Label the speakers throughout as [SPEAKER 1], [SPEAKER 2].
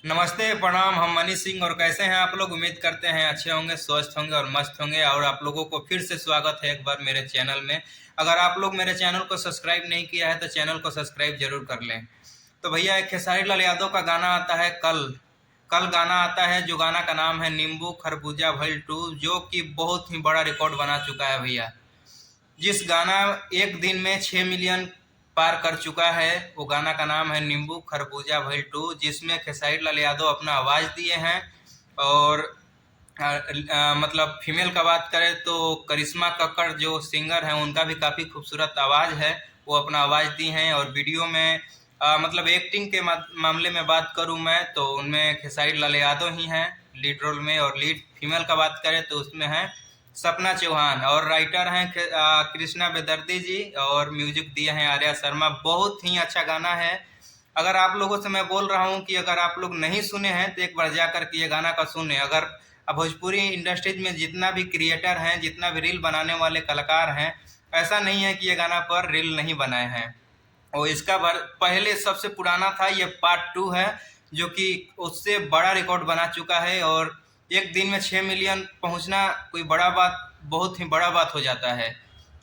[SPEAKER 1] नमस्ते, प्रणाम। हम मनीष सिंह और कैसे हैं आप लोग। उम्मीद करते हैं अच्छे होंगे, स्वस्थ होंगे और मस्त होंगे। और आप लोगों को फिर से स्वागत है एक बार मेरे चैनल में। अगर आप लोग मेरे चैनल को सब्सक्राइब नहीं किया है तो चैनल को सब्सक्राइब जरूर कर लें। तो भैया, एक खेसारी लाल यादव का गाना आता है कल। कल गाना आता है, जो गाना का नाम है नींबू खरबूजा भइल 2, जो कि बहुत ही बड़ा रिकॉर्ड बना चुका है भैया। जिस गाना एक दिन में 6 मिलियन पार कर चुका है, वो गाना का नाम है नींबू खरबूजा भइल 2, जिसमें खेसारी लाल यादव अपना आवाज़ दिए हैं। और मतलब फीमेल का बात करें तो करिश्मा कक्कड़ जो सिंगर हैं, उनका भी काफ़ी खूबसूरत आवाज़ है। वो अपना आवाज़ दी हैं। और वीडियो में मतलब एक्टिंग के मामले में बात करूं मैं तो उनमें खेसारी लाल यादव ही हैं लीड रोल में। और लीड फीमेल का बात करें तो उसमें है सपना चौहान। और राइटर हैं कृष्णा बेदर्दी जी। और म्यूजिक दिए हैं आर्या शर्मा। बहुत ही अच्छा गाना है। अगर आप लोगों से मैं बोल रहा हूँ कि अगर आप लोग नहीं सुने हैं तो एक बार जा कर के ये गाना का सुने। अगर भोजपुरी इंडस्ट्रीज में जितना भी क्रिएटर हैं, जितना भी रील बनाने वाले कलाकार हैं, ऐसा नहीं है कि ये गाना पर रील नहीं बनाए हैं। और इसका पहले सबसे पुराना था, ये पार्ट 2 है, जो कि उससे बड़ा रिकॉर्ड बना चुका है। और एक दिन में 6 मिलियन पहुंचना कोई बड़ा बात, बहुत ही बड़ा बात हो जाता है।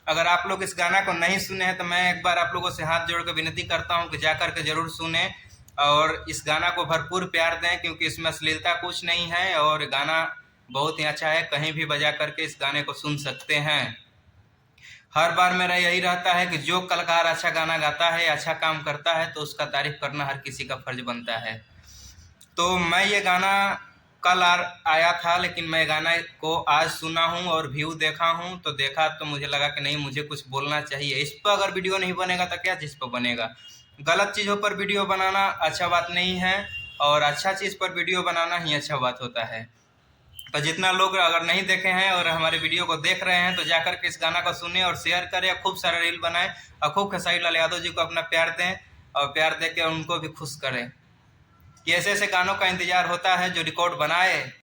[SPEAKER 1] अगर आप लोग इस गाना को नहीं सुने हैं तो मैं एक बार आप लोगों से हाथ जोड़ कर विनती करता हूं कि जाकर के जरूर सुने और इस गाना को भरपूर प्यार दें, क्योंकि इसमें अश्लीलता कुछ नहीं है और गाना बहुत ही अच्छा है। कहीं भी बजा करके इस गाने को सुन सकते हैं। हर बार मेरा यही रहता है कि जो कलाकार अच्छा गाना गाता है, अच्छा काम करता है, तो उसका तारीफ करना हर किसी का फर्ज बनता है। तो मैं ये गाना कल आया था, लेकिन मैं गाना को आज सुना हूँ और व्यू देखा हूँ। तो देखा तो मुझे लगा कि नहीं, मुझे कुछ बोलना चाहिए इस पर। अगर वीडियो नहीं बनेगा तो क्या चीज़ पर बनेगा। गलत चीज़ों पर वीडियो बनाना अच्छा बात नहीं है, और अच्छा चीज़ पर वीडियो बनाना ही अच्छा बात होता है। तो जितना लोग अगर नहीं देखे हैं और हमारे वीडियो को देख रहे हैं तो जाकर के इस गाना को सुने और शेयर करें, खूब सारा रील बनाएं और खूब खेसारी लाल यादव जी को अपना प्यार दें। और प्यार दे के उनको भी खुश करें कि ऐसे ऐसे गानों का इंतजार होता है जो रिकॉर्ड बनाए